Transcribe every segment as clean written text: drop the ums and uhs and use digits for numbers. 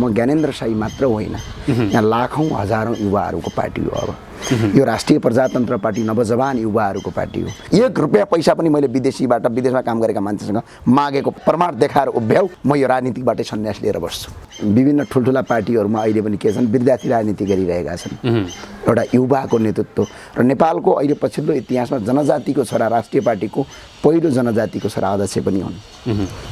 म ज्ञानेन्द्र शाही मात्र होइन, यहाँ लाखौँ हजारौँ युवाहरूको पार्टी हो। अब यो राष्ट्रिय प्रजातन्त्र पार्टी नवजवान युवाहरूको पार्टी हो। 1 रुपैयाँ पैसा पनि मैले विदेशीबाट विदेशमा काम गरेका मान्छेसँग मागेको प्रमाण देखाएर उभ्याउ म यो राजनीतिबाटै सन्यास लिएर बस्छु। विभिन्न ठुल्ठुला पार्टीहरूमा अहिले पनि के छन्, विद्यार्थी राजनीति गरिरहेका छन्, एउटा युवाको नेतृत्व। र नेपालको अहिले पछिल्लो इतिहासमा जनजातिको छोरा राष्ट्रिय पार्टीको पहिलो जनजातिको छोरा अध्यक्ष पनि हुन्।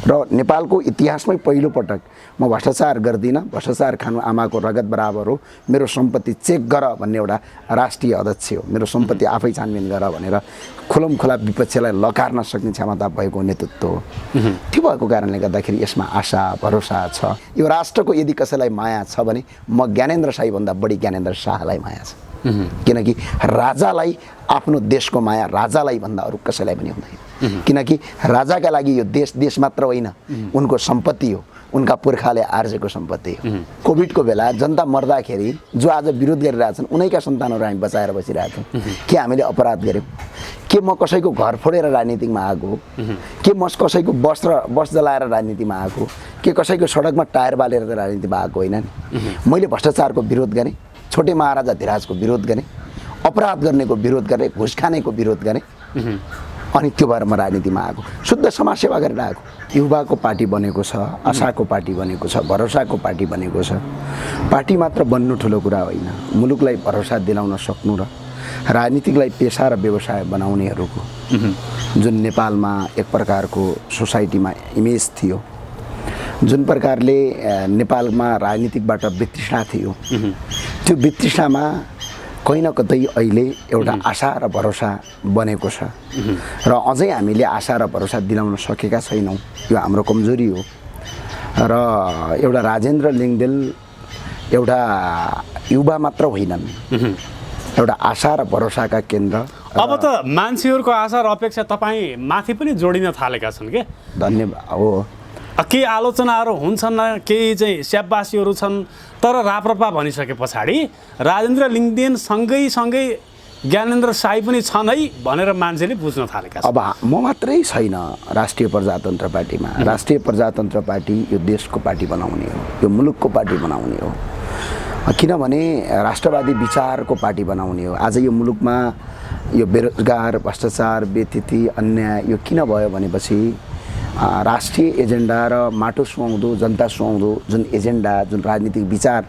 र नेपालको इतिहासमै पहिलो पटक म भ्रष्टाचार गर्दिनँ, भ्रष्टाचार खानु आमाको रगत बराबर हो, मेरो सम्पत्ति चेक गर भन्ने एउटा राष्ट्रिय अध्यक्ष हो। मेरो सम्पत्ति आफै छानबिन गर भनेर खुलमखुला विपक्षलाई लकार्न सक्ने क्षमता भएको नेतृत्व हो। त्यो भएको कारणले गर्दाखेरि यसमा आशा भरोसा छ। यो राष्ट्रको यदि कसैलाई माया छ भने म ज्ञानेन्द्र शाहीभन्दा बढी ज्ञानेन्द्र शाहलाई माया छ। किनकि राजालाई आफ्नो देशको माया राजालाई भन्दा अरू कसैलाई पनि हुँदैन। किनकि राजाका लागि यो देश मात्र होइन, उनको सम्पत्ति हो, उनका पुर्खाले आर्जेको सम्पत्ति हो। कोभिडको बेला जनता मर्दाखेरि जो आज विरोध गरिरहेछन् उनैका सन्तानहरू हामी बचाएर बसिरहेछौँ। के हामीले अपराध गऱ्यौँ? के म कसैको घर फोडेर राजनीतिमा आएको हो? के म कसैको बस जलाएर राजनीतिमा आएको? के कसैको सडकमा टायर बालेर राजनीतिमा आएको होइन नि। मैले भ्रष्टाचारको विरोध गरेँ, छोटे महाराजा धिराजको विरोध गरेँ, अपराध गर्नेको विरोध गरेँ, घुस खानेको विरोध गरेँ, अनि त्यो भएर म राजनीतिमा आएको। शुद्ध समाजसेवा गरेर आएको। युवाको पार्टी बनेको छ, आशाको पार्टी बनेको छ, भरोसाको पार्टी बनेको छ। पार्टी मात्र बन्नु ठुलो कुरा होइन, मुलुकलाई भरोसा दिलाउन सक्नु र राजनीतिकलाई पेसा र व्यवसाय बनाउनेहरूको जुन नेपालमा एक प्रकारको सोसाइटीमा इमेज थियो, जुन प्रकारले नेपालमा राजनीतिकबाट वितृष्णा थियो, त्यो वितृष्णामा कहीँ न कतै अहिले एउटा आशा र भरोसा बनेको छ। र अझै हामीले आशा र भरोसा दिलाउन सकेका छैनौँ, यो हाम्रो कमजोरी हो। र एउटा राजेन्द्र लिङ्गदेल एउटा युवा मात्र होइनन्, एउटा आशा र भरोसाका केन्द्र। अब त मान्छेहरूको आशा र अपेक्षा तपाईँ माथि पनि जोडिन थालेका छन् के? धन्यवाद हो। केही आलोचनाहरू हुन्छन्, केही चाहिँ स्याबासीहरू छन्, तर राप्रपा भनिसके पछाडि राजेन्द्र लिङ्गदेन सँगै ज्ञानेन्द्र शाही पनि छन् है भनेर मान्छेले बुझ्न थालेका छन्। अब म मात्रै छैन राष्ट्रिय प्रजातन्त्र पार्टीमा। राष्ट्रिय प्रजातन्त्र पार्टी यो देशको पार्टी बनाउने हो, यो मुलुकको पार्टी बनाउने हो। किनभने राष्ट्रवादी विचारको पार्टी बनाउने हो। आज यो मुलुकमा यो बेरोजगार, भ्रष्टाचार, बेथिति, अन्याय यो किन भयो भनेपछि राष्ट्रिय एजेन्डा र माटो सुहाउँदो, जनता सुहाउँदो जुन एजेन्डा, जुन राजनीतिक विचार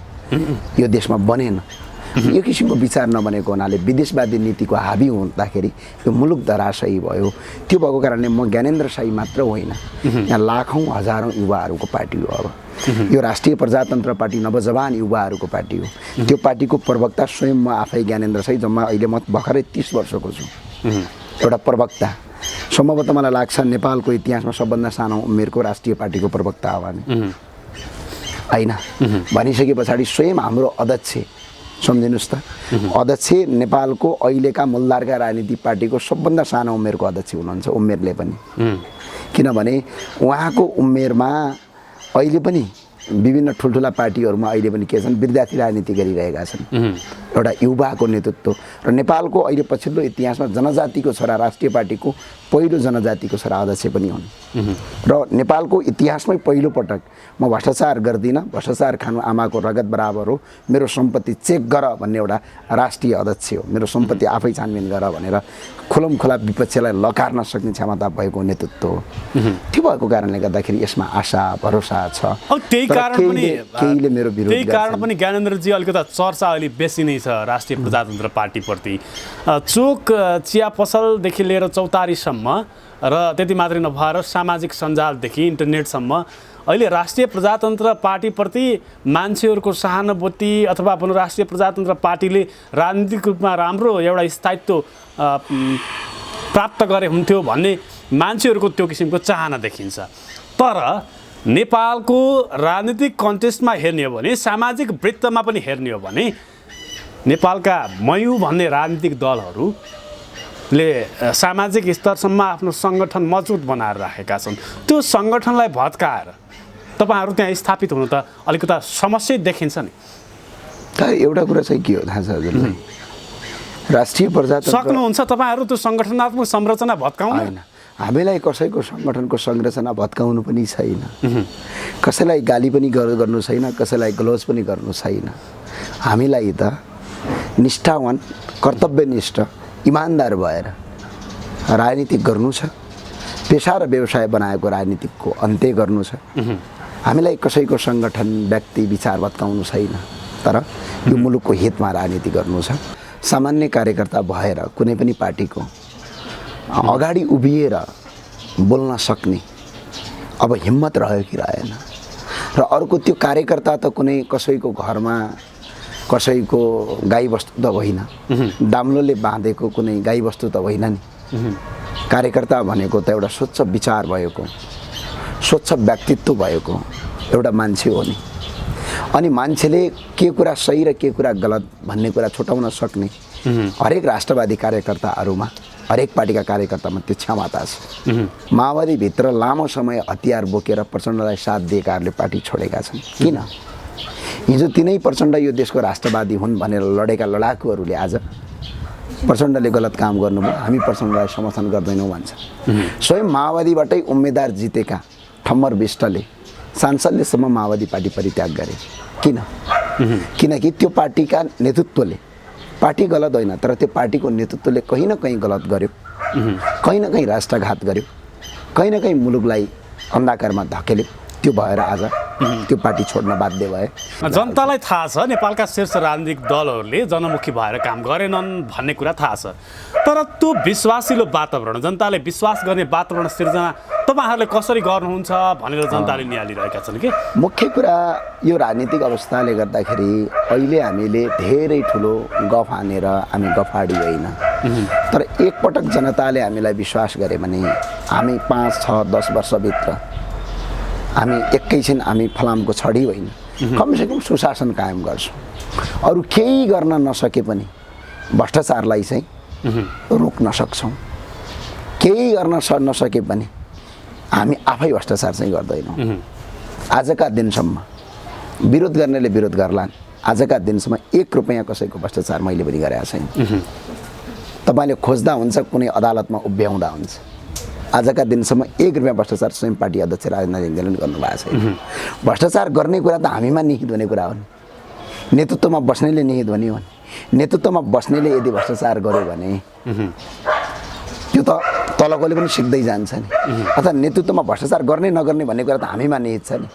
यो देशमा बनेन। यो किसिमको विचार नबनेको हुनाले विदेशवादी नीतिको हाबी हुँदाखेरि यो मुलुक धराशयी भयो। त्यो भएको कारणले म ज्ञानेन्द्र शाही मात्र होइन, यहाँ लाखौँ हजारौँ युवाहरूको पार्टी हो। अब यो राष्ट्रिय प्रजातन्त्र पार्टी नवजवान युवाहरूको पार्टी हो। त्यो पार्टीको प्रवक्ता स्वयं म आफै ज्ञानेन्द्र शाही, जम्मा अहिले म भर्खरै 30 वर्षको छु, एउटा प्रवक्ता। सम्भवतः मलाई लाग्छ नेपालको इतिहासमा सबभन्दा सानो उमेरको राष्ट्रिय पार्टीको प्रवक्ता हो हामी, होइन? भनिसके पछाडि स्वयं हाम्रो अध्यक्ष, सम्झिनुहोस् त, अध्यक्ष नेपालको अहिलेका मूलधारका राजनीतिक पार्टीको सबभन्दा सानो उमेरको अध्यक्ष हुनुहुन्छ, उमेरले पनि। किनभने उहाँको उमेरमा अहिले पनि विभिन्न ठुल्ठुला पार्टीहरूमा अहिले पनि के छन्, विद्यार्थी राजनीति गरिरहेका छन्, एउटा युवाको नेतृत्व। र नेपालको अहिले पछिल्लो इतिहासमा जनजातिको छोरा राष्ट्रिय पार्टीको पहिलो जनजातिको छोरा अध्यक्ष पनि हुन्। र नेपालको इतिहासमै पहिलो पटक म भ्रष्टाचार गर्दिनँ, भ्रष्टाचार खानु आमाको रगत बराबर हो, मेरो सम्पत्ति चेक गर भन्ने एउटा राष्ट्रिय अध्यक्ष हो। मेरो सम्पत्ति आफै छानबिन गर भनेर खुलमखुला विपक्षलाई लकार्न सक्ने क्षमता भएको नेतृत्व हो। त्यो भएको कारणले गर्दाखेरि यसमा आशा भरोसा छ। त्यही कारण पनि ज्ञानेन्द्रजी अलिकता चर्चा अहिले बेसी नै छ राष्ट्रिय प्रजातन्त्र पार्टीप्रति। चोक चिया पसलदेखि लिएर चौतारीसम्म र त्यति मात्रै नभएर सामाजिक सञ्जालदेखि इन्टरनेटसम्म अहिले राष्ट्रिय प्रजातन्त्र पार्टीप्रति मान्छेहरूको सहानुभूति अथवा आफ्नो राष्ट्रिय प्रजातन्त्र पार्टीले राजनीतिक रूपमा राम्रो एउटा स्थायित्व प्राप्त गरे हुन्थ्यो भन्ने मान्छेहरूको त्यो किसिमको चाहना देखिन्छ। तर नेपालको राजनीतिक कन्टेस्टमा हेर्ने हो भने, सामाजिक वृत्तमा पनि हेर्ने हो भने नेपालका मयू भन्ने राजनीतिक दलहरूले सामाजिक स्तरसम्म आफ्नो सङ्गठन मजबुत बनाएर राखेका छन्। त्यो सङ्गठनलाई भत्काएर तपाईँहरू त्यहाँ स्थापित हुनु त अलिकता समस्या देखिन्छ नि। एउटा कुरा चाहिँ के हो थाहा छ हजुरलाई, राष्ट्रिय प्रजातन्त्र सक्नुहुन्छ तपाईँहरू त्यो सङ्गठनात्मक संरचना भत्काउन? होइन, हामीलाई कसैको सङ्गठनको संरचना भत्काउनु पनि छैन, कसैलाई गाली पनि गर्नु छैन, कसैलाई ग्लोज पनि गर्नु छैन। हामीलाई त निष्ठावान, कर्तव्यनिष्ठ, इमान्दार भएर राजनीति गर्नु छ, पेसा र व्यवसाय बनाएको राजनीतिको अन्त्य गर्नु छ। हामीलाई कसैको सङ्गठन, व्यक्ति, विचार भत्काउनु छैन, तर यो मुलुकको हितमा राजनीति गर्नु छ। सामान्य कार्यकर्ता भएर कुनै पनि पार्टीको अगाडि उभिएर बोल्न सक्ने अब हिम्मत रह्यो कि रहेन। र अर्को त्यो कार्यकर्ता त कुनै कसैको घरमा कसैको गाईबस्तु त होइन, दाम्लोले बाँधेको कुनै गाईबस्तु त होइन नि। कार्यकर्ता भनेको त एउटा स्वच्छ विचार भएको, स्वच्छ व्यक्तित्व भएको एउटा मान्छे हो नि। अनि मान्छेले के कुरा सही र के कुरा गलत भन्ने कुरा छुटाउन सक्ने हरेक राष्ट्रवादी कार्यकर्ताहरूमा, हरेक पार्टीका कार्यकर्तामा त्यो क्षमता छ। माओवादीभित्र लामो समय हतियार बोकेर प्रचण्डलाई साथ दिएकाहरूले पार्टी छोडेका छन्। किन? हिजो तिनै प्रचण्ड यो देशको राष्ट्रवादी हुन् भनेर लडेका लडाकुहरूले आज प्रचण्डले गलत काम गर्नुभयो, हामी प्रचण्डलाई समर्थन गर्दैनौँ भन्छ। स्वयं माओवादीबाटै उम्मेदवार जितेका ठम्बर विष्टले सांसदलेसम्म माओवादी पार्टी परित्याग गरे। किन? किनकि त्यो पार्टीका नेतृत्वले, पार्टी गलत होइन तर त्यो पार्टीको नेतृत्वले कहीँ न कहीँ गलत गर्यो, कहीँ न कहीँ राष्ट्रघात गर्यो, कहीँ न कहीँ मुलुकलाई अन्धकारमा धकेल्यो। त्यो भएर आज त्यो पार्टी छोड्न बाध्य भए। जनतालाई थाहा छ नेपालका शीर्ष राजनीतिक दलहरूले जनमुखी भएर काम गरेनन् भन्ने कुरा थाहा छ, तर त्यो विश्वासिलो वातावरण, जनताले विश्वास गर्ने वातावरण सिर्जना तपाईँहरूले कसरी गर्नुहुन्छ भनेर जनताले निहालिरहेका छन् कि? मुख्य कुरा यो राजनीतिक अवस्थाले गर्दाखेरि अहिले हामीले धेरै ठुलो गफ हानेर हामी गफाडी होइन, तर एकपटक जनताले हामीलाई विश्वास गरे भने हामी 5, 6, 10 वर्षभित्र हामी एकैछिन हामी फलामको छडी होइन, कमसेकम सुशासन कायम गर्छौँ। अरू केही गर्न नसके पनि भ्रष्टाचारलाई चाहिँ रोक्न सक्छौँ। केही गर्न नसके पनि हामी आफै भ्रष्टाचार चाहिँ गर्दैनौँ। आजका दिनसम्म विरोध गर्नेले विरोध गर्लान्, आजका दिनसम्म 1 रुपैयाँ कसैको भ्रष्टाचार मैले पनि गरेको छैन। तपाईँले खोज्दा हुन्छ, कुनै अदालतमा उभ्याउँदा हुन्छ। आजका दिनसम्म 1 रुपैयाँ भ्रष्टाचार स्वयं पार्टी अध्यक्ष राजेन्द्र लिङ्गेले गर्नुभएको छैन। भ्रष्टाचार गर्ने कुरा त हामीमा निहित हुने कुरा हो नि, नेतृत्वमा बस्नेले निहित हुने हो नि। नेतृत्वमा बस्नेले यदि भ्रष्टाचार गर्यो भने त्यो त तलकोले पनि सिक्दै जान्छ नि। अथवा नेतृत्वमा भ्रष्टाचार गर्ने नगर्ने भन्ने कुरा त हामीमा निहित छ नि।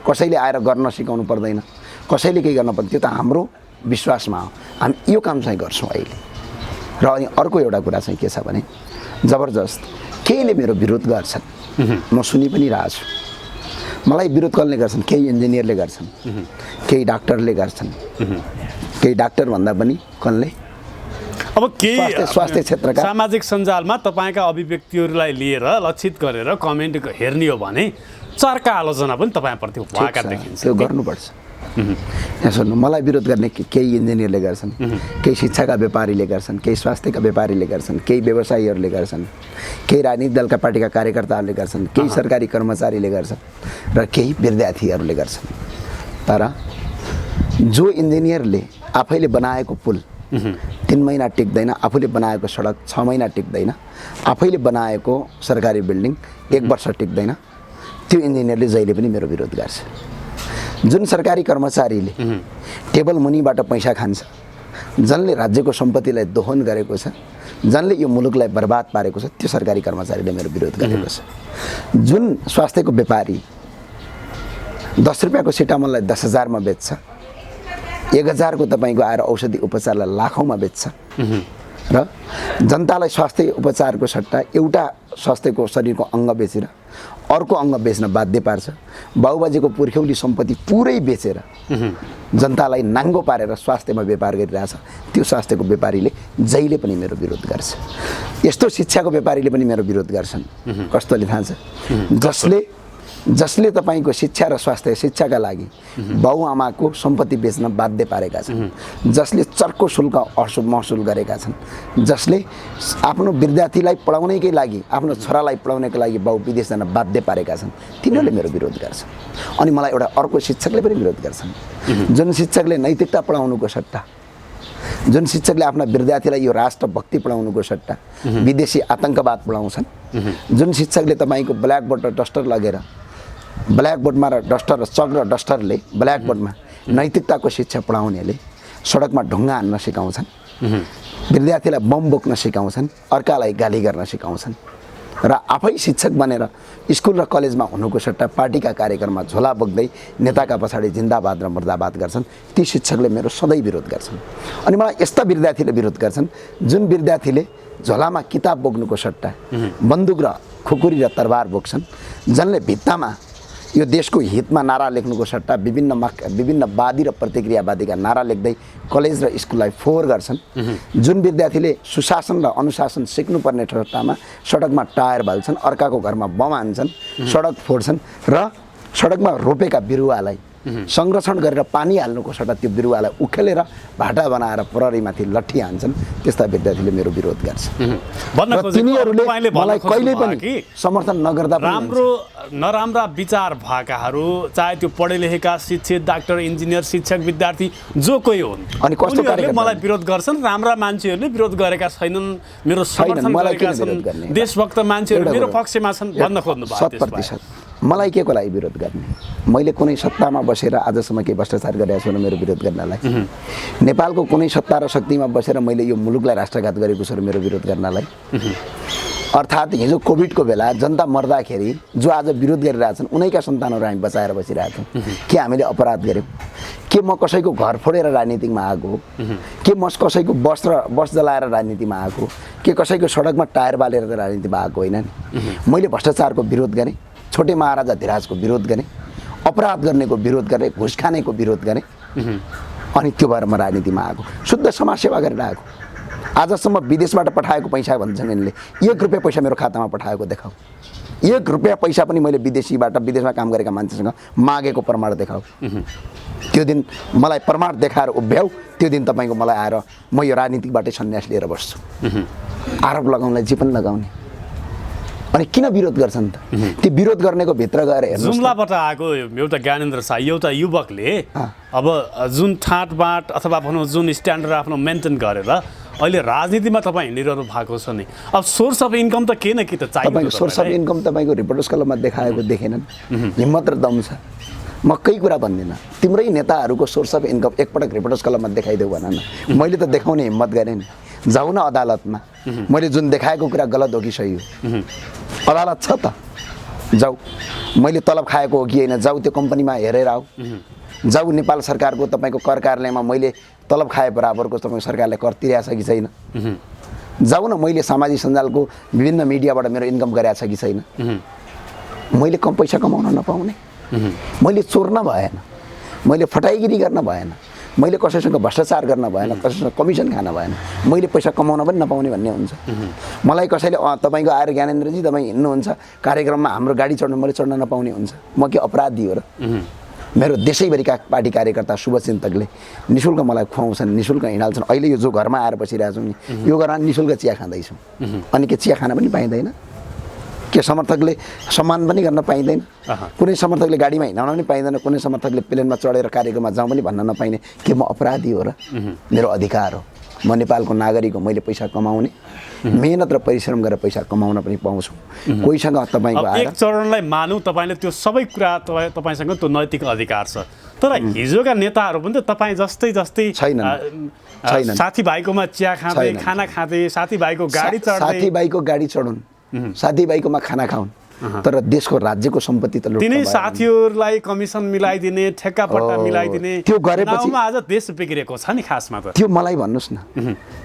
कसैले आएर गर्न सिकाउनु पर्दैन, कसैले केही गर्न पर्दैन, त्यो त हाम्रो विश्वासमा हो। हामी यो काम चाहिँ गर्छौँ अहिले। र अनि अर्को एउटा कुरा चाहिँ के छ भने जबरजस्त केहीले मेरो विरोध गर्छन्, म सुनि पनि रहेको छु। मलाई विरोध कसले गर्छन्? केही इन्जिनियरले गर्छन्, केही डाक्टरले गर्छन्, केही डाक्टर भन्दा पनि कसले अब केही स्वास्थ्य क्षेत्रका सामाजिक सञ्जालमा तपाईँका अभिव्यक्तिहरूलाई लिएर लक्षित गरेर कमेन्ट हेर्ने हो भने चर्का आलोचना पनि तपाईँप्रति भएका देखिन्छ। त्यो गर्नुपर्छ। यहाँ सुन्नु, मलाई विरोध गर्ने केही इन्जिनियरले गर्छन्, केही शिक्षाका व्यापारीले गर्छन्, केही स्वास्थ्यका व्यापारीले गर्छन्, केही व्यवसायीहरूले गर्छन्, केही राजनीतिक दलका पार्टीका कार्यकर्ताहरूले गर्छन्, केही सरकारी कर्मचारीले गर्छन् र केही विद्यार्थीहरूले गर्छन्। तर जो इन्जिनियरले आफैले बनाएको पुल 3 महिना टिक्दैन, आफूले बनाएको सडक 6 महिना टिक्दैन, आफैले बनाएको सरकारी बिल्डिङ 1 वर्ष टिक्दैन, त्यो इन्जिनियरले जहिले पनि मेरो विरोध गर्छ। जुन सरकारी कर्मचारीले टेबल मुनिबाट पैसा खान्छ, जसले राज्यको सम्पत्तिलाई दोहन गरेको छ, जसले यो मुलुकलाई बर्बाद पारेको छ, त्यो सरकारी कर्मचारीले मेरो विरोध गरेको छ। जुन स्वास्थ्यको व्यापारी 10 रुपियाँको सिटामोललाई 10,000 मा बेच्छ, 1,000 को तपाईँको आएर औषधि उपचारलाई लाखौँमा बेच्छ र जनतालाई स्वास्थ्य उपचारको सट्टा एउटा स्वास्थ्यको शरीरको अङ्ग बेचेर अर्को अङ्ग बेच्न बाध्य पार्छ, बाबुबाजेको पुर्ख्यौली सम्पत्ति पुरै बेचेर जनतालाई नाङ्गो पारेर स्वास्थ्यमा व्यापार गरिरहेछ, त्यो स्वास्थ्यको व्यापारीले जहिले पनि मेरो विरोध गर्छ। यस्तो शिक्षाको व्यापारीले पनि मेरो विरोध गर्छन्। कस्तोले थाहा छ? जसले तपाईँको शिक्षा र स्वास्थ्य शिक्षाका लागि बाउआमाको सम्पत्ति बेच्न बाध्य पारेका छन्, जसले चर्को शुल्क महसुल गरेका छन्, जसले आफ्नो विद्यार्थीलाई पढाउनैकै लागि, आफ्नो छोरालाई पढाउनैको लागि बाउ विदेश जान बाध्य पारेका छन्, तिनीहरूले मेरो विरोध गर्छन्। अनि मलाई एउटा अर्को शिक्षकले पनि विरोध गर्छन्, जुन शिक्षकले नैतिकता पढाउनुको सट्टा जुन शिक्षकले आफ्ना विद्यार्थीलाई यो राष्ट्रभक्ति पढाउनुको सट्टा विदेशी आतङ्कवाद पढाउँछन्, जुन शिक्षकले तपाईँको ब्ल्याकबोर्ड र डस्टर लगेर ब्ल्याकबोर्डमा र डस्टर र चक र डस्टरले ब्ल्याकबोर्डमा नैतिकताको शिक्षा पढाउनेले सडकमा ढुङ्गा हान्न सिकाउँछन्, विद्यार्थीलाई बम बोक्न सिकाउँछन्, अर्कालाई गाली गर्न सिकाउँछन् र आफै शिक्षक बनेर स्कुल र कलेजमा हुनुको सट्टा पार्टीका कार्यक्रममा झोला बोक्दै नेताका पछाडि जिन्दाबाद र मुर्दाबाद गर्छन्। ती शिक्षकले मेरो सधैँ विरोध गर्छन्। अनि मलाई यस्ता विद्यार्थीले विरोध गर्छन् जुन विद्यार्थीले झोलामा किताब बोक्नुको सट्टा बन्दुक र खुकुरी र तरबार बोक्छन्, जसले भित्तामा यो देशको हितमा नारा लेख्नुको सट्टा विभिन्न वादी र प्रतिक्रियावादीका नारा लेख्दै कलेज र स्कुललाई फोहोर गर्छन्, जुन विद्यार्थीले सुशासन र अनुशासन सिक्नुपर्ने सट्टामा सडकमा टायर बाल्छन्, अर्काको घरमा बम हान्छन्, सडक फोड्छन् र सडकमा रोपेका बिरुवालाई संरक्षण गरेर पानी हाल्नुको सट्टा त्यो बिरुवालाई उखेलेर भाटा बनाएर प्रहरीमाथि लट्ठी हान्छन्, त्यस्ता विद्यार्थीले मेरो विरोध गर्छ। तिनीहरूले मलाई कहिले पनि समर्थन नगर्दा राम्रो नराम्रा विचार भएकाहरू, चाहे त्यो पढे लेखेका शिक्षित, डाक्टर, इन्जिनियर, शिक्षक, विद्यार्थी जो कोही हुन्, अनि कस्तो कार्यक्रम मलाई विरोध गर्छन्। राम्रा मान्छेहरूले विरोध गरेका छैनन्, मेरो समर्थन गरेका छन्, देशभक्त मान्छेहरू मेरो पक्षमा छन् भन्न खोज्नु भएको। 100% मलाई के को लागि विरोध गर्ने? मैले कुनै सत्तामा बसेर आजसम्म के भ्रष्टाचार गरेको छु मेरो विरोध गर्नलाई? नेपालको कुनै सत्ता र शक्तिमा बसेर मैले यो मुलुकलाई राष्ट्रघात गरेको छु मेरो विरोध गर्नलाई? अर्थात् हिजो कोभिडको बेला जनता मर्दाखेरि जो आज विरोध गरिरहेछन् उनैका सन्तानहरू हामी बचाएर बसिरहेछौँ। के हामीले अपराध गऱ्यौँ? के म कसैको घर फोडेर राजनीतिमा आएको हो? के म कसैको बस जलाएर राजनीतिमा आएको? के कसैको सडकमा टायर बालेर राजनीतिमा आएको होइन नि? मैले भ्रष्टाचारको विरोध गरेँ, छोटे महाराजा धिराजको विरोध गरेँ, अपराध गर्नेको विरोध गरेँ, घुस खानेको विरोध गरेँ, अनि त्यो भएर म राजनीतिमा आएको। शुद्ध समाजसेवा गरेर आएको। आजसम्म विदेशबाट पठाएको पैसा भन्छन् यिनले, 1 रुपियाँ पैसा मेरो खातामा पठाएको देखाऊ। 1 रुपियाँ पैसा पनि मैले विदेशमा काम गरेका मान्छेसँग मागेको प्रमाण देखाऊ। त्यो दिन मलाई प्रमाण देखाएर उभ्याऊ, त्यो दिन तपाईँको मलाई आएर म यो राजनीतिकबाटै सन्यास लिएर बस्छु। आरोप लगाउनलाई जे पनि लगाउने। अनि किन विरोध गर्छन् त? त्यो विरोध गर्नेको भित्र गएर हेर्नु। जुम्लाबाट आएको एउटा ज्ञानेन्द्र शाह एउटा युवकले अब जुन ठाटबाट अथवा भनौँ जुन स्ट्यान्डर्ड आफ्नो मेन्टेन गरेर अहिले राजनीतिमा तपाईँ हिँडिरहनु भएको छ नि, अब सोर्स अफ इन्कम त केही न केही त चाहियो। तपाईँको सोर्स अफ इन्कम तपाईँको रिपोर्टर्स क्लबमा देखाएको देखेनन्? हिम्मत र दम छ। म केही कुरा भन्दिनँ, तिम्रै नेताहरूको सोर्स अफ इन्कम एकपटक रिपोर्टर्स क्लबमा देखाइदेऊ भन न। मैले त देखाउने हिम्मत गरेँ नि। जाऊ न अदालतमा, मैले जुन देखाएको कुरा गलत हो कि सही हो? अदालत छ त, जाऊ। मैले तलब खाएको हो कि होइन, जाऊ त्यो कम्पनीमा हेरेर आऊ। जाऊ नेपाल सरकारको तपाईँको कर कार्यालयमा मैले तलब खाए बराबरको तपाईँको सरकारले कर तिरेको छ कि छैन? जाऊ न मैले सामाजिक सञ्जालको विभिन्न मिडियाबाट मेरो इन्कम गरेको छ कि छैन? मैले कम पैसा कमाउन नपाउने, मैले चोर्न भएन, मैले फटाइगिरी गर्न भएन, मैले कसैसँग भ्रष्टाचार गर्न भएन, कसैसँग कमिसन खान भएन, मैले पैसा कमाउन पनि नपाउने भन्ने हुन्छ। मलाई कसैले तपाईँको आएर ज्ञानेन्द्रजी तपाईँ हिँड्नुहुन्छ कार्यक्रममा हाम्रो गाडी चढ्नु मैले चढ्न नपाउने हुन्छ। म के अपराधी हो र? मेरो देशैभरिका पार्टी कार्यकर्ता शुभचिन्तकले निःशुल्क मलाई खुवाउँछन्, निःशुल्क हिँडाल्छन्। अहिले यो जो घरमा आएर बसिरहेको छु नि, यो घरमा निःशुल्क चिया खाँदैछु। अनि के चिया खान पनि पाइँदैन? के समर्थकले सम्मान पनि गर्न पाइँदैन? कुनै समर्थकले गाडीमा हिँडाउन पनि पाइँदैन, कुनै समर्थकले प्लेनमा चढेर कार्यक्रममा जाउँ पनि भन्न नपाइने। के म अपराधी हो र? मेरो अधिकार हो। म नेपालको नागरिक हो। मैले पैसा कमाउने, मेहनत र परिश्रम गरेर पैसा कमाउन पनि पाउँछु। कोहीसँग तपाईँको एक चरणलाई मानौँ, तपाईँले त्यो सबै कुरा तपाईँसँग त्यो नैतिक अधिकार छ, तर हिजोका नेताहरू पनि त तपाईँ जस्तै छैनन्। साथीभाइकोमा चिया खाँदै, खाना खाँदै, साथीभाइको गाडी चढ्दै, साथीभाइको गाडी चढुन्, साथीभाइकोमा खाना खाउन्, तर देशको राज्यको सम्पत्ति त लुट्न तिनै साथीहरूलाई कमिसन मिलाइदिने, ठेक्का पट्टा मिलाइदिने, त्यो गरेपछि आज देश बिग्रेको छ नि खासमा त। त्यो मलाई भन्नुहोस् न,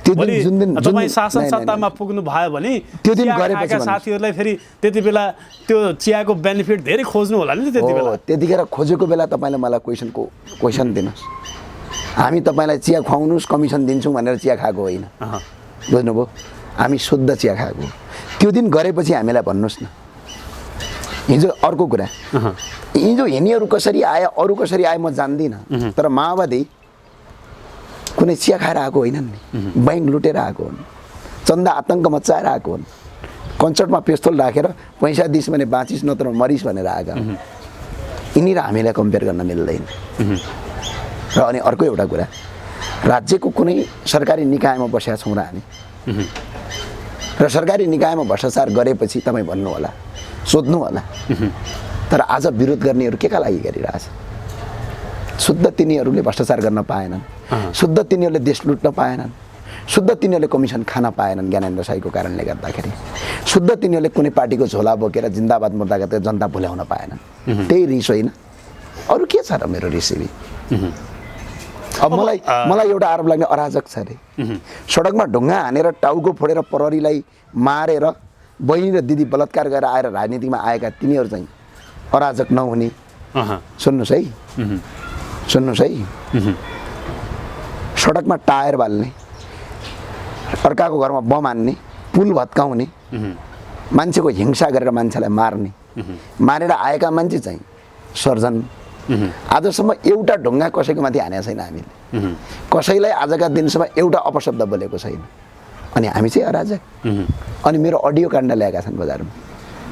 त्यो दिन जुन दिन तपाईँ शासन सत्तामा पुग्नु भयो भने त्यो दिन गरेपछि साथीहरूलाई फेरि त्यति बेला त्यो चियाको बेनिफिट धेरै खोज्नु होला नि त्यति बेला। त्यतिखेर खोजेको बेला तपाईँले मलाई क्वेसन दिनुहोस्, हामी तपाईँलाई चिया खुवाउनुहोस् कमिसन दिन्छौँ भनेर चिया खाएको होइन, बुझ्नुभयो? हामी शुद्ध चिया खाएको। त्यो दिन गरेपछि हामीलाई भन्नुहोस् न। हिजो अर्को कुरा, हिजो यिनीहरू कसरी आए, अरू कसरी आए म जान्दिनँ, तर माओवादी कुनै चिया खाएर आएको होइनन् नि, बैंक लुटेर आएको हुन्, चन्दा आतङ्क मचाएर आएको हुन्, कन्सर्टमा पेस्तोल राखेर पैसा दिस् भने बाँचिस् नत्र मरिस् भनेर आएका। यिनी र हामीलाई कम्पेयर गर्न मिल्दैन। र अनि अर्को एउटा कुरा, राज्यको कुनै सरकारी निकायमा बसेका छौँ र हामी र सरकारी निकायमा भ्रष्टाचार गरेपछि तपाईँ भन्नु होला, सोध्नु होला, तर आज विरोध गर्नेहरू केका लागि गरिरहेछ? शुद्ध तिनीहरूले भ्रष्टाचार गर्न पाएनन्, शुद्ध तिनीहरूले देश लुट्न पाएनन्, शुद्ध तिनीहरूले कमिसन खान पाएनन् ज्ञानेन्द्र शाहीको कारणले गर्दाखेरि, शुद्ध तिनीहरूले कुनै पार्टीको झोला बोकेर जिन्दाबाद मुर्दाबाद जनता भुल्याउन पाएनन्। त्यही रिस होइन, अरू के छ र मेरो रेसिपी? अब मलाई एउटा आरोप लाग्ने अराजक छ अरे, सडकमा ढुङ्गा हानेर टाउको फोडेर प्रहरीलाई मारेर बहिनी र दिदी बलात्कार गरेर आएर राजनीतिमा आएका तिनीहरू चाहिँ अराजक नहुने? सुन्नुहोस् है, सुन्नुहोस् है, सडकमा टायर बाल्ने, अर्काको घरमा बम हान्ने, पुल भत्काउने, मान्छेको हिंसा गरेर मान्छेलाई मार्ने, मारेर आएका मान्छे चाहिँ सर्जन। आजसम्म एउटा ढुङ्गा कसैको माथि हानेको छैन हामीले, कसैलाई आजका दिनसम्म एउटा अपशब्द बोलेको छैन, अनि हामी चाहिँ अराजक। अनि मेरो अडियो काण्ड ल्याएका छन् बजारमा,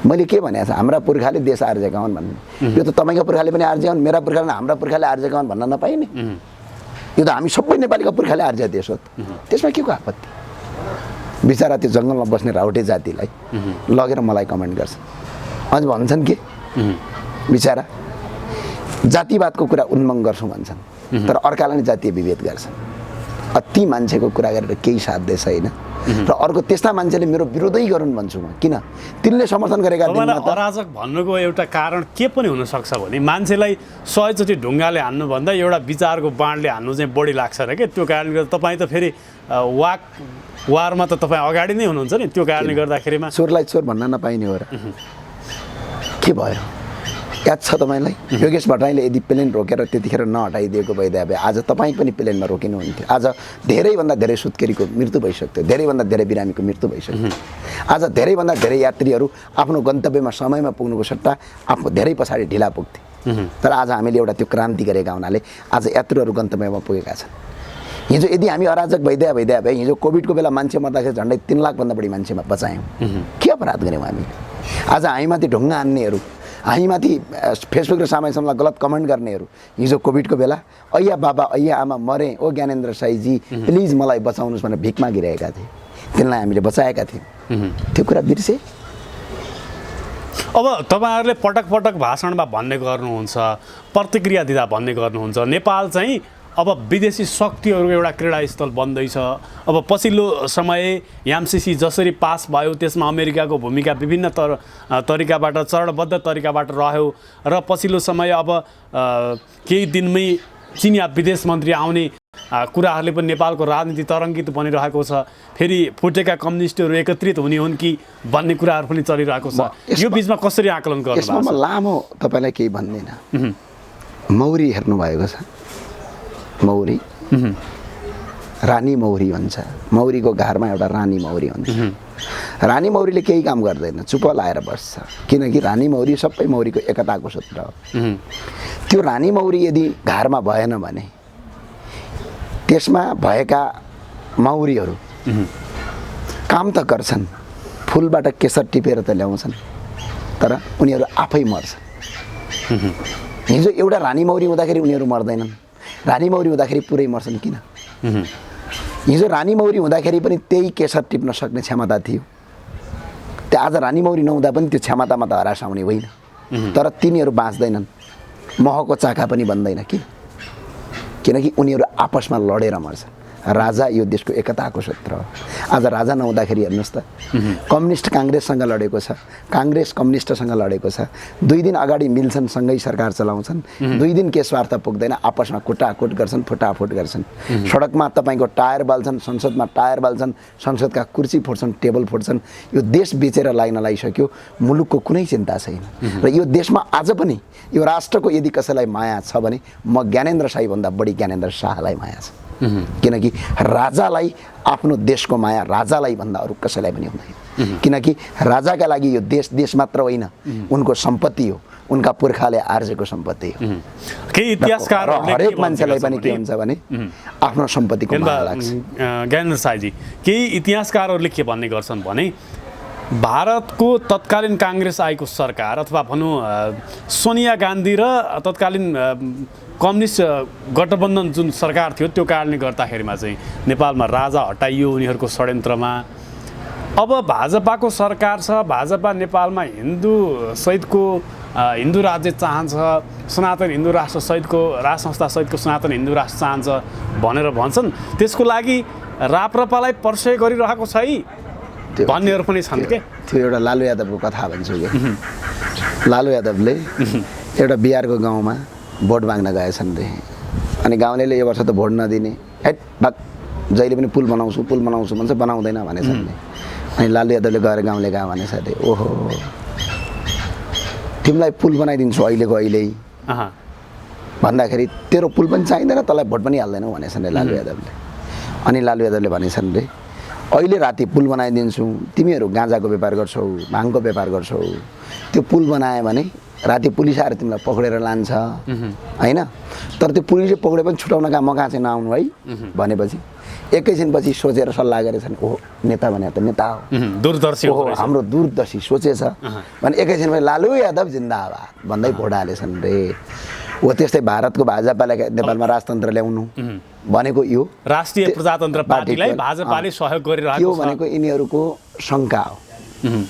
मैले के भनेको छ, हाम्रा पुर्खाले देश आर्जेका हुन् भन्ने। यो त तपाईँको पुर्खाले पनि आर्जेका हुन्, मेरा पुर्खाले हाम्रा पुर्खाले आर्जेका हुन् भन्न नपाइने। यो त हामी सबै नेपालीको पुर्खाले आर्जेका देश हो, त्यसमा के को आपत्ति? बिचरा त्यो जङ्गलमा बस्ने राउटे जातिलाई लगेर मलाई कमेन्ट गर्छ, अझ भन्छन् के बिचरा जातिवादको कुरा उन्मङ्ग गर्छौँ भन्छन्, तर अर्कालाई नै जातीय विभेद गर्छन्। ती मान्छेको कुरा गरेर केही साध्य छैन र अर्को त्यस्ता मान्छेले मेरो विरोधै गरून् भन्छु म। किन? तिनले समर्थन गरेका दिनमा अराजक भन्नुको एउटा कारण के पनि हुनसक्छ भने मान्छेलाई 100 चोटि ढुङ्गाले हान्नुभन्दा एउटा विचारको बाणले हान्नु चाहिँ बढी लाग्छ र के, त्यो कारणले गर्दा तपाईँ त फेरि वारमा त तपाईँ अगाडि नै हुनुहुन्छ नि, त्यो कारणले गर्दाखेरिमा चोरलाई चोर भन्न नपाइने हो र के भयो? याद छ तपाईँलाई योगेश भट्टराईले यदि प्लेन रोकेर त्यतिखेर नहटाइदिएको भइदिए भए आज तपाईँ पनि प्लेनमा रोकिनुहुन्थ्यो। आज धेरैभन्दा धेरै सुत्केरीको मृत्यु भइसक्थ्यो, धेरैभन्दा धेरै बिरामीको मृत्यु भइसक्थ्यो। आज धेरैभन्दा धेरै यात्रीहरू आफ्नो गन्तव्यमा समयमा पुग्नुको सट्टा आफ्नो धेरै पछाडि ढिला पुग्थे। तर आज हामीले एउटा त्यो क्रान्ति गरेका हुनाले आज यात्रुहरू गन्तव्यमा पुगेका छन्। हिजो यदि हामी अराजक भइदिए भए हिजो कोभिडको बेला मान्छे मर्दाखेरि झन्डै 3 लाखभन्दा बढी मान्छेमा बचायौँ। के अपराध गऱ्यौँ हामीले? आज हामीमाथि ढुङ्गा हान्नेहरू, हामीमाथि फेसबुक र सामाजिक सञ्जालमा गलत कमेन्ट गर्नेहरू हिजो कोभिडको बेला अయ్యా बाबा अయ్యా आमा मरे, ओ ज्ञानेन्द्र शाहीजी प्लिज मलाई बचाउनुहोस् भनेर भिख मागिरहेका थिए, तिनलाई हामीले बचाएका थियौँ। त्यो कुरा बिर्से? अब तपाईँहरूले पटक पटक भाषणमा भन्ने गर्नुहुन्छ, प्रतिक्रिया दिँदा भन्ने गर्नुहुन्छ, नेपाल चाहिँ अब विदेशी शक्तिहरूको एउटा क्रीडास्थल बन्दैछ। अब पछिल्लो समय एमसिसी जसरी पास भयो त्यसमा अमेरिकाको भूमिका विभिन्न तरिकाबाट चरणबद्ध तरिकाबाट रह्यो र पछिल्लो समय अब केही दिनमै चिनिया विदेश मन्त्री आउने कुराहरूले पनि नेपालको राजनीति तरङ्गित बनिरहेको छ। फेरि फुटेका कम्युनिस्टहरू एकत्रित हुने हुन् कि भन्ने कुराहरू पनि चलिरहेको छ। यो बिचमा कसरी आकलन गर्नुभएको छ? लामो तपाईँलाई केही भन्दैन। मौरी हेर्नुभएको छ? मौरी, रानी मौरी भन्छ। मौरीको घरमा एउटा रानी मौरी हुन्छ। रानी मौरीले केही काम गर्दैन, चुप लाएर बस्छ, किनकि रानी मौरी सबै मौरीको एकताको सूत्र हो। त्यो रानी मौरी यदि घरमा भएन भने त्यसमा भएका मौरीहरू काम त गर्छन्, फुलबाट केसर टिपेर त ल्याउँछन्, तर उनीहरू आफै मर्छन्। हिजो एउटा रानी मौरी हुँदाखेरि उनीहरू मर्दैनन्, रानी मौरी हुँदाखेरि पुरै मर्छन्। किन? हिजो रानी मौरी हुँदाखेरि पनि त्यही केसर टिप्न सक्ने क्षमता थियो। त्यो आज रानी मौरी नहुँदा पनि त्यो क्षमतामा त हरास आउने होइन, तर तिनीहरू बाँच्दैनन्, महको चाका पनि बन्दैन। किनकि उनीहरू आपसमा लडेर मर्छन्। राजा यो देशको एकताको सूत्र हो। आज राजा नहुँदाखेरि हेर्नुहोस् त, कम्युनिस्ट काङ्ग्रेससँग लडेको छ, काङ्ग्रेस कम्युनिस्टसँग लडेको छ, 2 दिन अगाडि मिल्छन्, सँगै सरकार चलाउँछन्, 2 दिन के स्वार्थ पुग्दैन, आपसमा कुटाकुट गर्छन्, फुटाफुट गर्छन्। सडकमा तपाईँको टायर बाल्छन्, संसदमा टायर बाल्छन्, संसदका कुर्सी फोड्छन्, टेबल फोड्छन्। यो देश बेचेर लाग्न लागिसक्यो, मुलुकको कुनै चिन्ता छैन। र यो देशमा आज पनि यो राष्ट्रको यदि कसैलाई माया छ भने म ज्ञानेन्द्र शाहीभन्दा बढी ज्ञानेन्द्र शाहलाई माया छ। किनकि राजालाई आफ्नो देशको माया राजालाई भन्दा अरू कसैलाई पनि हुँदैन। किनकि राजाका लागि यो देश मात्र होइन, उनको सम्पत्ति हो, उनका पुर्खाले आर्जेको सम्पत्ति हो। केही इतिहासकारहरूले हरेक मान्छेलाई पनि के हुन्छ भने आफ्नो सम्पत्तिको माया लाग्छ। ज्ञानेन्द्र शाहजी, केही इतिहासकारहरूले के भन्ने गर्छन् भने भारतको तत्कालीन काङ्ग्रेस आएको सरकार अथवा भनौँ सोनिया गान्धी र तत्कालीन कम्युनिस्ट गठबन्धन जुन सरकार थियो त्यो कारणले गर्दाखेरिमा चाहिँ नेपालमा राजा हटाइयो उनीहरूको षड्यन्त्रमा। अब भाजपाको सरकार छ, भाजपा नेपालमा हिन्दू हिन्दू राज्य चाहन्छ, सनातन हिन्दू राष्ट्र सहितको राज संस्था सहितको सनातन हिन्दू राष्ट्र चाहन्छ भनेर भन्छन्। त्यसको लागि राप्रपालाई परिचय गरिरहेको छ है भन्नेहरू पनि छन् के। त्यो एउटा लालु यादवको कथा भन्छु कि लालु यादवले एउटा बिहारको गाउँमा भोट माग्न गएछन् रे। अनि गाउँलेले यो वर्ष त भोट नदिने, हेट भाग जहिले पनि पुल बनाउँछु भन्छ, बनाउँदैन भनेछन् रे। अनि लालु यादवले गएर गाउँले गयो भनेछ अरे, ओहो तिमीलाई पुल बनाइदिन्छु अहिले भन्दाखेरि तेरो पुल पनि चाहिँदैन, तँलाई भोट पनि हाल्दैनौ भनेछन् रे लालु यादवले। अनि लालु यादवले भनेछन् रे, अहिले राति पुल बनाइदिन्छु, तिमीहरू गाँजाको व्यापार गर्छौ, भाङको व्यापार गर्छौ, त्यो पुल बनायो भने राति पुलिस आएर तिमीलाई पक्रेर लान्छ होइन, तर त्यो पुलिसले पक्रे पनि छुटाउन कहाँ म कहाँ चाहिँ नआउनु है भनेपछि एकैछिनपछि सोचेर सल्लाह गरेछन्, ओहो नेता भने त नेता हो, दूरदर्शी हो हाम्रो दूरदर्शी सोचेछ भने एकैछिनमा लालु यादव जिन्दाबाद भन्दै भोट हालेछन् रे। हो त्यस्तै भारतको भाजपालाई नेपालमा राजतन्त्र ल्याउनु भनेको यो राष्ट्रिय प्रजातन्त्र पार्टीलाई भाजपाले सहयोग गरिरहेको छ। यो भनेको यिनीहरूको शङ्का हो,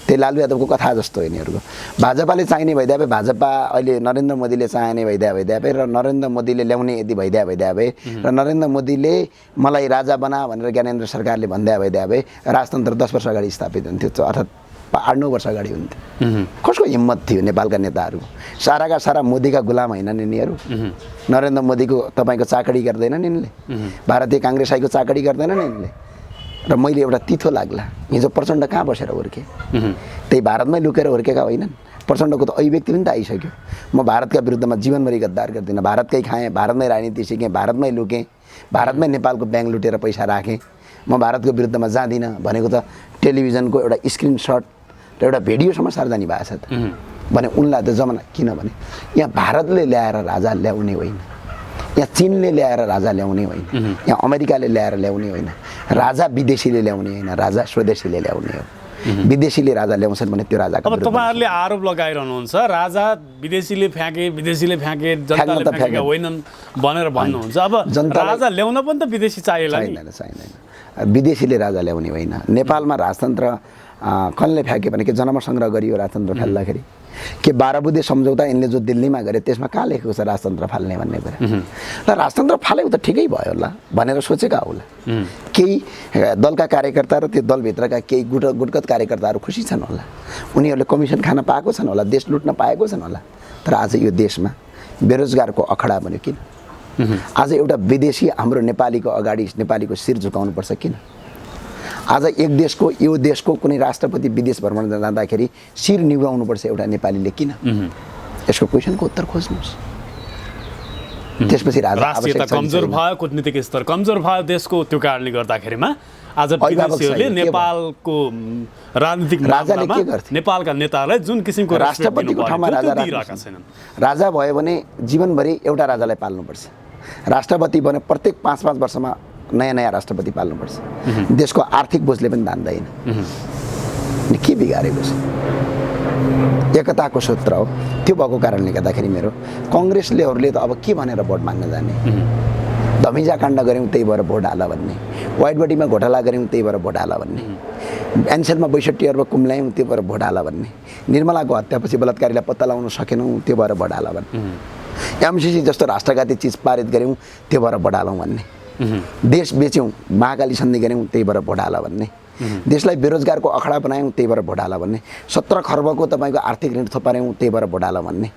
त्यही लालु यादवको कथा जस्तो यिनीहरूको। भाजपाले चाहिने भइदिए भए, भाजपा अहिले नरेन्द्र मोदीले चाहिने भइदिए भए र नरेन्द्र मोदीले ल्याउने यदि भइदिए भए र नरेन्द्र मोदीले मलाई राजा बना भनेर ज्ञानेन्द्र सरकारले भन्दै भइदिए भए राजतन्त्र 10 वर्ष अगाडि स्थापित हुन्थ्यो, अर्थात् 8-9 वर्ष अगाडि हुन्थ्यो। कसको हिम्मत थियो नेपालका नेताहरू? साराका सारा मोदीका गुलाम होइनन् यिनीहरू? नरेन्द्र मोदीको तपाईँको चाकडी गर्दैनन् यिनले, भारतीय काङ्ग्रेसको चाकडी गर्दैनन् यिनले। र मैले एउटा तिथो लाग्ला, हिजो प्रचण्ड कहाँ बसेर हुर्के? त्यही भारतमै लुकेर हुर्केका होइनन्। प्रचण्डको त अभिव्यक्ति पनि त आइसक्यो, म भारतका विरुद्धमा जीवनभरि गद्दार गर्दिनँ, भारतकै खाएँ, भारतमै राजनीति सिकेँ, भारतमै लुकेँ, भारतमै नेपालको ब्याङ्क लुटेर पैसा राखेँ, म भारतको विरुद्धमा जाँदिनँ भनेको त टेलिभिजनको एउटा स्क्रिनसट र एउटा भिडियोसम्म सार्वजनिक भएको छ त भने उनलाई त जमाना। किनभने यहाँ भारतले ल्याएर राजा ल्याउने होइन, यहाँ चिनले ल्याएर राजा ल्याउने होइन, यहाँ अमेरिकाले ल्याएर ल्याउने होइन, राजा विदेशीले ल्याउने होइन, राजा स्वदेशीले ल्याउने हो। विदेशीले राजा ल्याउँछन् भने त्यो राजाको अब तपाईँहरूले आरोप लगाइरहनुहुन्छ राजा विदेशीले फ्याँके जनताले फ्याँके होइनन् भनेर भन्नुहुन्छ। अब राजा ल्याउन पनि त विदेशी चाहिएला नि? चाहिँदैन। विदेशीले राजा ल्याउने होइन। नेपालमा राजतन्त्र कसले फ्याँक्यो भने के जन्म सङ्ग्रह गरियो राजतन्त्र फाल्दाखेरि? के 12 बुँदे सम्झौता यिनले जो दिल्लीमा गरे त्यसमा कहाँ लेखेको छ राजतन्त्र फाल्ने भन्ने कुरा? र राजतन्त्र फालेको त ठिकै भयो होला भनेर सोचेका होला केही दलका कार्यकर्ता र त्यो दलभित्रका केही गुटगत कार्यकर्ताहरू खुसी छन् होला, उनीहरूले कमिसन खान पाएको छन् होला, देश लुट्न पाएको छन् होला। तर आज यो देशमा बेरोजगारको अखडा भन्यो किन? आज एउटा विदेशी हाम्रो नेपालीको अगाडि नेपालीको शिर झुकाउनुपर्छ किन? आज एक देशको यो देशको कुनै राष्ट्रपति विदेश भ्रमण जाँदाखेरि शिर निभाउनुपर्छ एउटा नेपालीले किन? यसको क्वेसनको उत्तर खोज्नुहोस्। त्यसपछि राष्ट्रियता कमजोर भयो, कूटनीतिक स्तर कमजोर भयो देशको, त्यो कारणले गर्दाखेरिमा आज विदेशीहरूले नेपालको राजनीतिक राजाले के गर्थे? नेपालका नेतालाई जुन किसिमको राष्ट्रपतिको ठाउँमा राजा भयो भने जीवनभरि एउटा राजालाई पाल्नुपर्छ। राष्ट्रपति भने प्रत्येक 5-5 वर्षमा नयाँ राष्ट्रपति पाल्नुपर्छ। देशको आर्थिक बोझले पनि धान्दैन। के बिगारेको छ? एकताको सूत्र हो। त्यो भएको कारणले गर्दाखेरि मेरो कङ्ग्रेसलेहरूले त अब के भनेर भोट माग्न जाने? धमिजा काण्ड गऱ्यौँ त्यही भएर भोट हाल भन्ने, व्हाइट बडीमा घोटाला गऱ्यौँ त्यही भएर भोट हाल भन्ने, एनसेलमा 62 अर्ब कुम्ल्यायौँ त्यो भएर भोट हाल भन्ने, निर्मलाको हत्यापछि बलात्कारीलाई पत्ता लगाउन सकेनौँ त्यो भएर भोट हाल भन्ने, एमसीसी जस्तो राष्ट्रघाती चिज पारित गऱ्यौँ त्यो भएर भोट हालौँ भन्ने, देश बेच्यौँ, महाकाली सन्धि गऱ्यौँ त्यही भएर भोट हाल भन्ने, देशलाई बेरोजगारको अखडा बनायौँ त्यही भएर भोट हाल भन्ने, 17 खर्बको तपाईँको आर्थिक ऋण थपार्यौँ त्यही भएर भोट हाल भन्ने,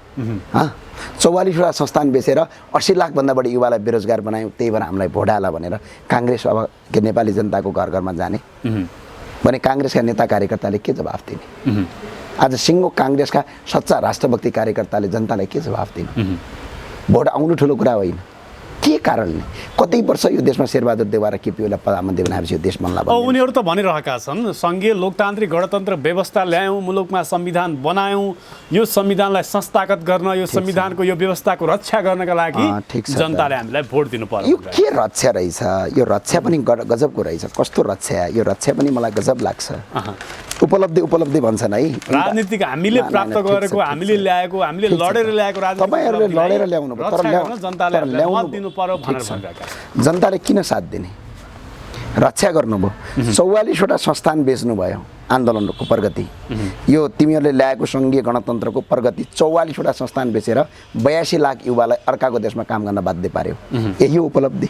44वटा संस्थान बेचेर 80 लाखभन्दा बढी युवालाई बेरोजगार बनायौँ त्यही भएर हामीलाई भोट हाल भनेर काङ्ग्रेस अब के नेपाली जनताको घर घरमा जाने भने काङ्ग्रेसका नेता कार्यकर्ताले के जवाफ दिने? आज सिङ्गो काङ्ग्रेसका सच्चा राष्ट्रभक्ति कार्यकर्ताले जनतालाई के जवाफ दिने? भोट आउनु ठुलो कुरा होइन। के कारणले कतै वर्ष यो देशमा शेरबहादुर देउवा र केपी ओलीलाई प्रधानमन्त्री बनाएपछि यो देश बन्ला भन्ने उनीहरू त भनिरहेका छन् सङ्घीय लोकतान्त्रिक गणतन्त्र व्यवस्था ल्यायौँ, मुलुकमा संविधान बनायौँ, यो संविधानलाई संस्थागत गर्न, यो संविधानको यो व्यवस्थाको रक्षा गर्नका लागि जनताले हामीलाई भोट दिनु पर्यो। यो के रक्षा रहेछ? यो रक्षा पनि गजबको रहेछ। कस्तो रक्षा? यो रक्षा पनि मलाई गजब लाग्छ। उपलब्धि उपलब्धि भन्छन् है। राजनीतिक हामीले प्राप्त गरेको, हामीले ल्याएको, हामीले लडेर ल्याएको राजनीतिक तपाईँहरूले लडेर ल्याउनु भयो, तर जनताले मत दिनु पर्यो भनेर भनिरहेका। जनताले किन साथ दिने? रक्षा गर्नुभयो, 44वटा संस्थान बेच्नुभयो आन्दोलनको प्रगति, यो तिमीहरूले ल्याएको सङ्घीय गणतन्त्रको प्रगति 44वटा संस्थान बेचेर 82 लाख युवालाई अर्काको देशमा काम गर्न बाध्य पार्यो। यही हो उपलब्धि।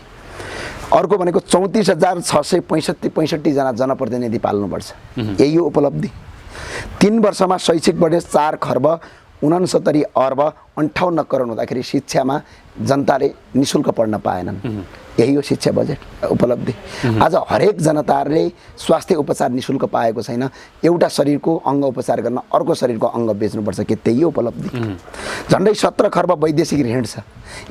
अर्को भनेको 34,665 जना जनप्रतिनिधि पाल्नुपर्छ, यही हो उपलब्धि। 3 वर्षमा शैक्षिक बजेट 4 खर्ब 69 अर्ब 58 करोड हुँदाखेरि शिक्षामा जनताले निःशुल्क पढ्न पाएनन्, यही हो शिक्षा बजेट उपलब्धि। आज हरेक जनताले स्वास्थ्य उपचार निःशुल्क पाएको छैन, एउटा शरीरको अङ्ग उपचार गर्न अर्को शरीरको अङ्ग बेच्नुपर्छ कि त्यही हो उपलब्धि। झन्डै 17 खर्ब वैदेशिक ऋण छ,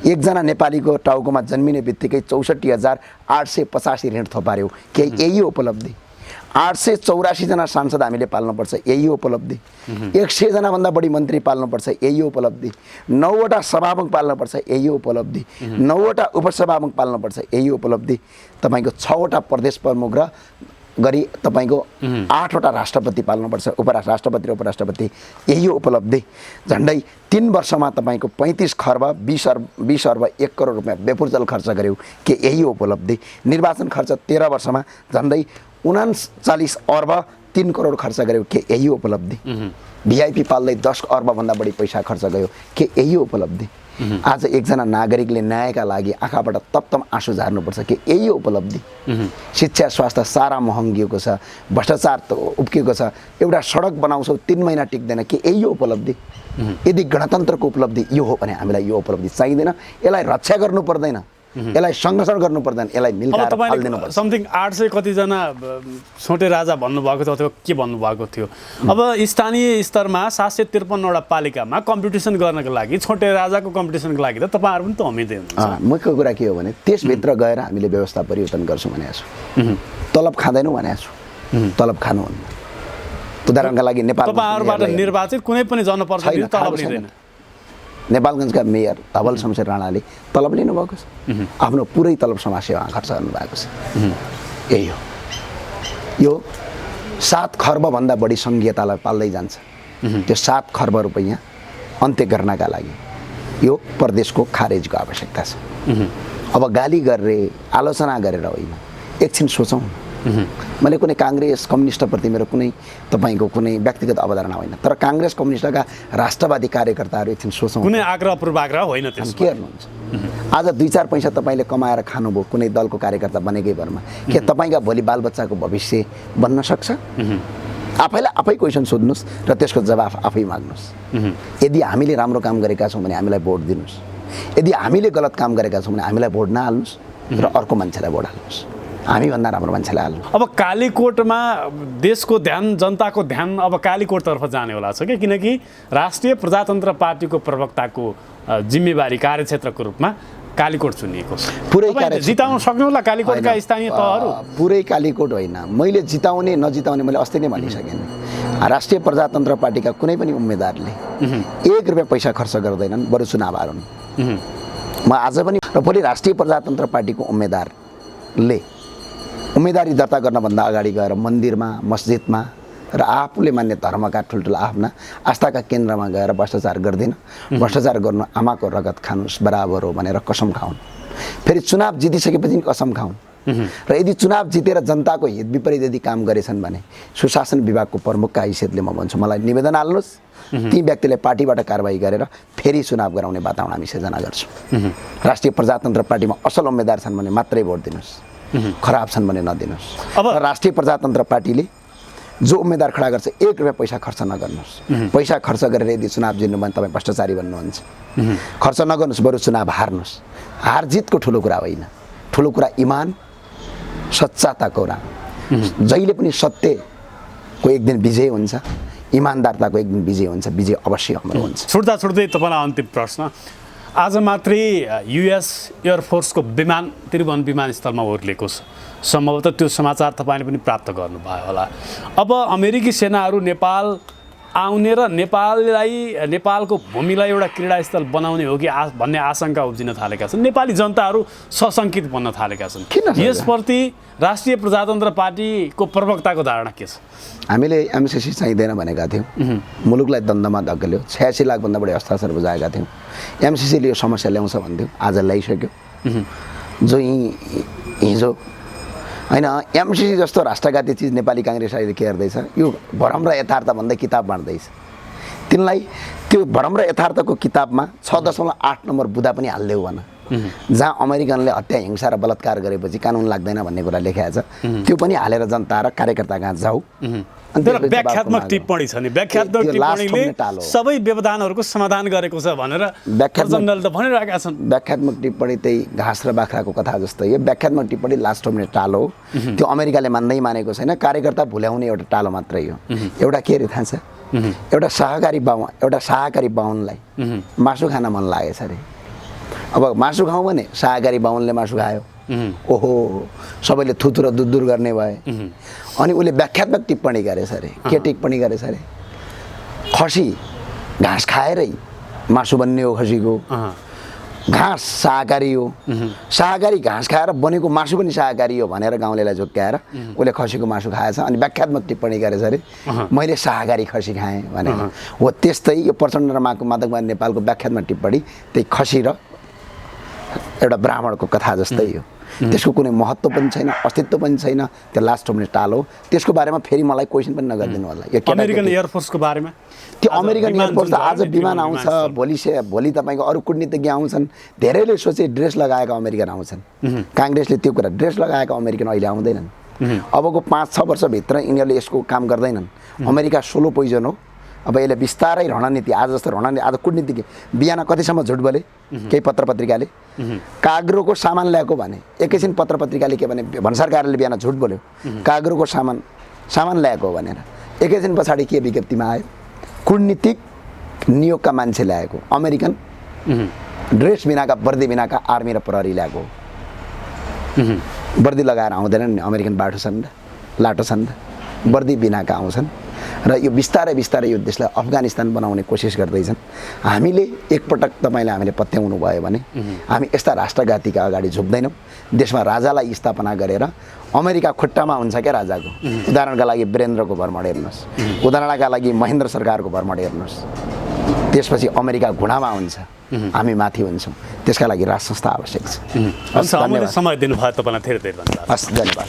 एकजना नेपालीको टाउकोमा जन्मिने बित्तिकै 64,885 ऋण थपार्यो, के यही हो उपलब्धि। 884 जना सांसद हामीले पाल्नुपर्छ, यही हो उपलब्धि। 100 जना भन्दा बढी मन्त्री पाल्नुपर्छ, यही हो उपलब्धि। 9वटा सभामुख पाल्नुपर्छ, यही हो उपलब्धि। 9वटा उपसभामुख पाल्नुपर्छ, यही हो उपलब्धि। तपाईँको 6वटा प्रदेश प्रमुख र गरी तपाईँको 8वटा राष्ट्रपति पाल्नुपर्छ, राष्ट्रपति र उपराष्ट्रपति, यही हो उपलब्धि। झन्डै 3 वर्षमा तपाईँको 35 खर्ब 20 अर्ब 1 करोड रुपियाँ बेपुर्जल खर्च गर्यो, के यही हो उपलब्धि। निर्वाचन खर्च 13 वर्षमा झन्डै 39 अर्ब 3 करोड खर्च गर्यो, के यही हो उपलब्धि। भिआइपी पाल्दै 10 अर्बभन्दा बढी पैसा खर्च गयो, के यही हो उपलब्धि। आज एकजना नागरिकले न्यायका लागि आँखाबाट तप्तम आँसु झार्नुपर्छ, कि यही हो उपलब्धि। शिक्षा स्वास्थ्य सारा महँगिएको छ, भ्रष्टाचार त उब्किएको छ, एउटा सडक बनाउँछौ 3 महिना टिक्दैन, कि यही हो उपलब्धि। यदि गणतन्त्रको उपलब्धि यो हो भने हामीलाई यो उपलब्धि चाहिँदैन, यसलाई रक्षा गर्नु पर्दैन, यसलाई संरक्षण गर्नु पर्दैन, यसलाई मिल्काएर फाल्दिनु पर्छ। समथिङ 800 कतिजना छोटे राजा भन्नुभएको थियो अथवा के भन्नुभएको थियो। अब स्थानीय स्तरमा 753वटा पालिकामा कम्पिटिसन गर्नको लागि, छोटे राजाको कम्पिटिसनको लागि त तपाईँहरू पनि त उम्मेदै हुनुहुन्छ। मुख्य कुरा के हो भने त्यसभित्र गएर हामीले व्यवस्था परिवर्तन गर्छौँ भनेको छु। तलब खाँदैनौँ भनेको छु, तलब खानुहुन्न। उदाहरणका लागि नेपाल तपाईँहरूबाट निर्वाचित कुनै पनि जनप्रतिनिधि तलब लिँदैन। नेपालगञ्जका मेयर धवल शमशेर राणाले तलब लिनुभएको छ, आफ्नो पुरै तलब समाज सेवामा खर्च गर्नुभएको छ, यही हो। यो 7 खर्बभन्दा बढी सङ्घीयतालाई पाल्दै जान्छ। त्यो 7 खर्ब रुपैयाँ अन्त्य गर्नका लागि यो प्रदेशको खारेजको आवश्यकता छ। अब गाली गरेर आलोचना गरेर होइन, एकछिन सोचौँ। मैले कुनै काङ्ग्रेस कम्युनिस्टप्रति मेरो कुनै तपाईँको कुनै व्यक्तिगत अवधारणा होइन, तर काङ्ग्रेस कम्युनिस्टका राष्ट्रवादी कार्यकर्ताहरू एकछिन सोचौँ। कुनै आग्रह पूर्वाग्रह होइन, त्यसमा के गर्नुहुन्छ? आज 2-4 पैसा तपाईँले कमाएर खानुभयो कुनै दलको कार्यकर्ता बनेकै भरमा, के तपाईँका भोलि बालबच्चाको भविष्य बन्न सक्छ? आफैलाई आफै क्वेसन सोध्नुहोस् र त्यसको जवाफ आफै माग्नुहोस्। यदि हामीले राम्रो काम गरेका छौँ भने हामीलाई भोट दिनुहोस्, यदि हामीले गलत काम गरेका छौँ भने हामीलाई भोट नहाल्नुहोस् र अर्को मान्छेलाई भोट हाल्नुहोस्, हामीभन्दा राम्रो मान्छेलाई हाल्नु। अब कालीकोटमा देशको ध्यान, जनताको ध्यान अब कालीकोटतर्फ जाने होला छ क्या, किनकि राष्ट्रिय प्रजातन्त्र पार्टीको प्रवक्ताको जिम्मेवारी कार्यक्षेत्रको रूपमा कालीकोट चुनिएको छ। पुरै जिताउन सक्नुहोला कालीकोटका स्थानीय तहहरू? पुरै कालीकोट होइन, मैले जिताउने नजिताउने मैले अस्ति नै भनिसकेँ। राष्ट्रिय प्रजातन्त्र पार्टीका कुनै पनि उम्मेदवारले 1 रुपियाँ पैसा खर्च गर्दैनन्, बरु चुनाव हारुन्। म आज पनि र भोलि राष्ट्रिय प्रजातन्त्र पार्टीको उम्मेदवारले उम्मेदवारी दर्ता गर्नभन्दा अगाडि गएर मन्दिरमा, मस्जिदमा र आफूले मान्ने धर्मका ठुल्ठुला आफ्ना आस्थाका केन्द्रमा गएर भ्रष्टाचार गर्दिन, भ्रष्टाचार गर्नु आमाको रगत खानुहोस् बराबर हो भनेर कसम खाउन्। फेरि चुनाव जितिसकेपछि कसम खाउन्। र यदि चुनाव जितेर जनताको हित विपरीत यदि काम गरेछन् भने सुशासन विभागको प्रमुखका हैसियतले म भन्छु, मलाई निवेदन हाल्नुहोस्, ती व्यक्तिले पार्टीबाट कारबाही गरेर फेरि चुनाव गराउने वातावरण हामी सिर्जना गर्छौँ। राष्ट्रिय प्रजातन्त्र पार्टीमा असल उम्मेदवार छन् भने मात्रै भोट दिनुहोस्, खराब छन् भने नदिनुहोस्। अब राष्ट्रिय प्रजातन्त्र पार्टीले जो उम्मेदवार खडा गर्छ 1 रुपियाँ पैसा खर्च नगर्नुहोस्। पैसा खर्च गरेर यदि चुनाव जित्नु भने तपाईँ भ्रष्टाचारी भन्नुहुन्छ। खर्च नगर्नुहोस्, बरु चुनाव हार्नुहोस्। हार जितको ठुलो कुरा होइन, ठुलो कुरा इमान सच्चाताको कुरा। जहिले पनि सत्यको एक दिन विजय हुन्छ, इमानदारताको एक दिन विजय हुन्छ, विजय अवश्य हाम्रो हुन्छ। छुट्दै तपाईँलाई अन्तिम प्रश्न, आज मात्रै युएस एयरफोर्सको विमान त्रिभुवन विमानस्थलमा ओर्लिएको छ, सम्भवतः त्यो समाचार तपाईँले पनि प्राप्त गर्नुभयो होला। अब अमेरिकी सेनाहरू नेपाल आउने र नेपालको भूमिलाई एउटा क्रीडास्थल बनाउने हो कि भन्ने आशंका उब्जिन थालेका छन्। नेपाली जनताहरू सशङ्कित बन्न थालेका छन्। यसप्रति राष्ट्रिय प्रजातन्त्र पार्टीको प्रवक्ताको धारणा के छ? हामीले एमसिसी चाहिँदैन भनेका थियौँ, मुलुकलाई द्वन्द्वमा धकेल्यो, 86 लाखभन्दा बढी हस्ताक्षर बुझाएका थियौँ। एमसिसीले यो समस्या ल्याउँछ भन्थ्यौँ, आज ल्याइसक्यो। जो हिजो होइन एमसिसी जस्तो राष्ट्रघाती चिज नेपाली काङ्ग्रेस अहिले के गर्दैछ, यो भरम र यथार्थ भन्दै किताब बाँड्दैछ। तिनलाई त्यो भरम र यथार्थको किताबमा 6.8 नम्बर बुँदा पनि हालिदेऊ भन, जहाँ अमेरिकनले हत्या हिंसा र बलात्कार गरेपछि कानुन लाग्दैन भन्ने कुरा लेखेको छ, त्यो पनि हालेर जनता र कार्यकर्ता कहाँ जाऊ। तर व्याख्यात्मक टिप्पणी छ नि, व्याख्यात्मक टिप्पणीले सबै व्यवधानहरूको समाधान गरेको छ भनेर जनरल त भनिरहेका छन्। व्याख्यात्मक टिप्पणी त्यही घाँस र बाख्राको कथा जस्तो, यो व्याख्यात्मक टिप्पणी लास्ट मिनट टालो हो। त्यो अमेरिकाले मानेको छैन, कार्यकर्ता भुल्याउने एउटा टालो मात्रै हो। एउटा के अरे थाहा छ, एउटा शाकाहारी बाहुनलाई मासु खान मन लागेछ अरे। अब मासु खाउँ भने शाकाहारी बाहुनले मासु खायो, ओहो सबैले थुथु र दुधुर गर्ने भए। अनि उसले व्याख्यात्मक टिप्पणी गरेछ अरे। के टिप्पणी गरेछ अरे, खसी घाँस खाएरै मासु बन्ने हो, खसीको घाँस शाकाहारी हो, शाकाहारी घाँस खाएर बनेको मासु पनि शाकाहारी हो भनेर गाउँलेलाई झुक्क्याएर उसले खसीको मासु खाएछ। अनि व्याख्यात्मक टिप्पणी गरेछ अरे, मैले शाकाहारी खसी खाएँ भनेर। हो त्यस्तै यो प्रचण्ड र माधवकुमार नेपालको व्याख्यात्मक टिप्पणी त्यही खसी र एउटा ब्राह्मणको कथा जस्तै हो। त्यसको कुनै महत्त्व पनि छैन, अस्तित्व पनि छैन, त्यो लास्ट मिनट टालो। त्यसको बारेमा फेरि मलाई क्वेसन पनि नगरिदिनु होला। यो अमेरिकन एयरफोर्सको बारेमा, त्यो अमेरिकन एयरफोर्स त आज विमान आउँछ, भोलि तपाईँको अरू कूटनीतिज्ञ आउँछन्। धेरैले सोचे ड्रेस लगाएका अमेरिकन आउँछन्, काङ्ग्रेसले त्यो कुरा ड्रेस लगाएका अमेरिकन अहिले आउँदैनन्। अबको 5-6 वर्षभित्र यिनीहरूले यसको काम गर्दैनन्। अमेरिका सोलो पोइजन हो। अब यसले बिस्तारै रणनीति, आज जस्तो रणनीति, आज कूटनीतिज्ञ बिहान कतिसम्म झुट बोले केही पत्रपत्रिकाले, काग्रोको सामान ल्याएको भने एकैछिन पत्रपत्रिकाले के भने भन्सार कार्यालयले बिहान झुट बोल्यो, काग्रोको सामान ल्याएको भनेर। एकैछिन पछाडि के विज्ञप्तिमा आयो, कूटनीतिक नियोगका मान्छे ल्याएको, अमेरिकन ड्रेस बिनाका, वर्दी बिनाका आर्मी र प्रहरी ल्याएको। वर्दी लगाएर आउँदैनन् नि, अमेरिकन बाटो छन् र लाटो छन् र वर्दी बिनाका आउँछन् र यो बिस्तारै यो देशलाई अफगानिस्तान बनाउने कोसिस गर्दैछन्। हामीले एकपटक हामीले पत्याउनु भयो भने हामी यस्ता राष्ट्रघातीका अगाडि झुक्दैनौँ। देशमा राजालाई स्थापना गरेर अमेरिका खुट्टामा हुन्छ क्या राजाको। उदाहरणका लागि वीरेन्द्रको भरमड हेर्नुहोस्, उदाहरणका लागि महेन्द्र सरकारको भरमड हेर्नुहोस्। त्यसपछि अमेरिका घुँडामा हुन्छ, हामी माथि हुन्छौँ। त्यसका लागि राज संस्था आवश्यक छ। समय दिनुभयो तपाईँलाई धेरै धेरै धन्यवाद। हस्, धन्यवाद।